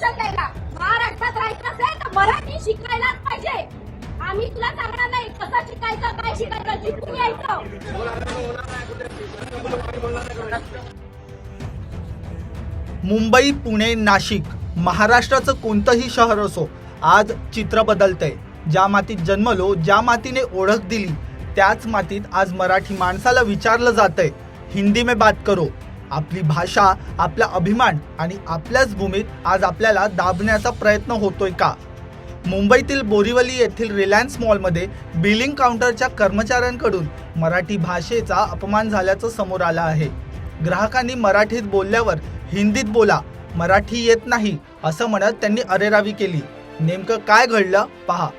Tuition द्यायला. महाराष्ट्रात राहायचं असेल तर मराठी शिकायलाच पाहिजे. आम्ही तुला सांगणार नाही कसं शिकायचं, काय शिकायचं, शिकून यायचं. मुंबई, पुणे, नाशिक, महाराष्ट्राचं कोणतंही शहर असो, आज चित्र बदलतंय. ज्या मातीत जन्मलो, ज्या मातीने ओळख दिली, त्याच मातीत आज मराठी माणसाला विचारलं जातंय, हिंदी में बात करो. आपली भाषा, आपला अभिमान आणि आपल्याच भूमीत आज आपल्याला दाबण्याचा प्रयत्न होतोय का? मुंबईतील बोरिवली येथील रिलायन्स मॉलमध्ये बिलिंग काउंटरच्या कर्मचाऱ्यांकडून मराठी भाषेचा अपमान झाल्याचं समोर आलं आहे. ग्राहकांनी मराठीत बोलल्यावर हिंदीत बोला, मराठी येत नाही असं म्हणत त्यांनी अरेरावी केली. नेमकं काय घडलं पहा.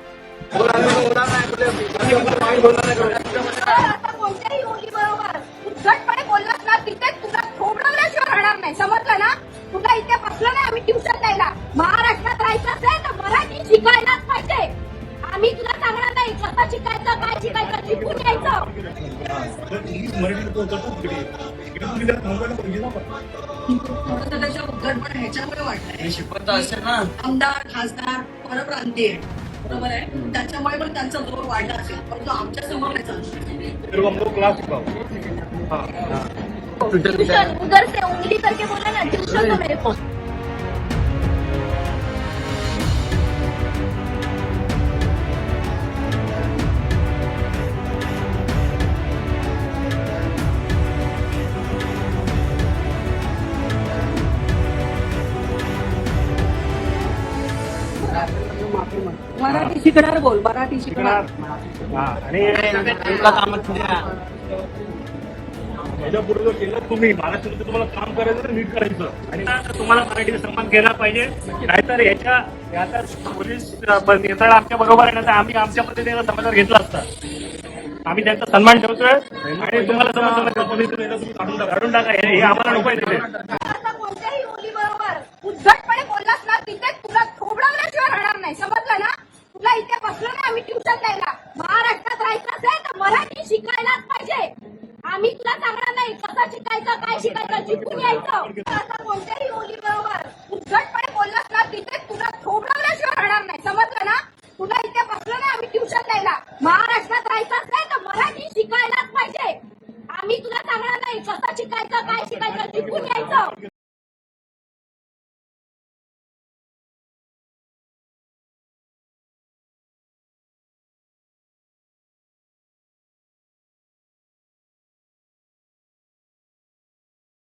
आता कोणत्याही मुलीबरोबर उद्धटपणे बोललास ना, तिथे तुला थोबडवल्याशिवाय राहणार नाही. समजलं ना? तुला इथे बसलं नाही आम्ही ट्युशन द्यायला. महाराष्ट्रात राहायचं असेल तर मराठी शिकायलाच पाहिजे. आम्ही तुला सांगणार नाही कसं शिकायचं, काय शिकायचं, शिकून यायचं. त्याच्या उद्धटपणे ह्याच्यामुळे वाटलंय. शिकवत असेल ना. आमदार, खासदार, परप्रांतीय, बरोबर आहे, त्याच्यामुळे पण त्यांचा जोर वाढला असेल, परंतु आमच्या समोर नाही चालू. ट्यूशन उधर से उंगली करके बोला ना, ट्यूशन तो मेरे को. मराठी शिकणार बोल, मराठी शिकणार. याच्यापुढे जर केलं तुम्ही महाराष्ट्रात, तुम्हाला काम करायचं तर नीट करायचं आणि तुम्हाला मराठीचा सन्मान केला पाहिजे. नाहीतर याचा पोलीस नेता आमच्या बरोबर आहे ना, तर आम्ही आमच्या पद्धतीने समाजात घेतला असता. आम्ही त्यांचा सन्मान ठेवतोय आणि तुम्हाला समजलं पोलीस नेता तुम्ही काढून टाका, हे आम्हाला नको आहे तिथे. आता कोणत्याही मुलीबरोबर उद्धटपणे बोललास ना, तिथे तुला थोबडवल्याशिवाय राहणार नाही. समजलं ना? तुला इथे बसलं नाही आम्ही ट्युशन द्यायला. महाराष्ट्रात राहायचं असेल तर मराठी शिकायलाच पाहिजे. आम्ही तुला सांगणार नाही कसं शिकायचं, काय शिकायचं, शिकून यायचं. आता कोणत्याही मुलीबरोबर उद्धटपणे बोललास ना, तिथे तुला थोबडवल्याशिवाय राहणार नाही. समजलं ना? तुला इथे बसलं नाही आम्ही ट्युशन द्यायला. महाराष्ट्रात राहायचं असेल तर मराठी शिकायलाच पाहिजे. आम्ही तुला सांगणार नाही कसं शिकायचं, काय शिकायचं, शिकून यायचं.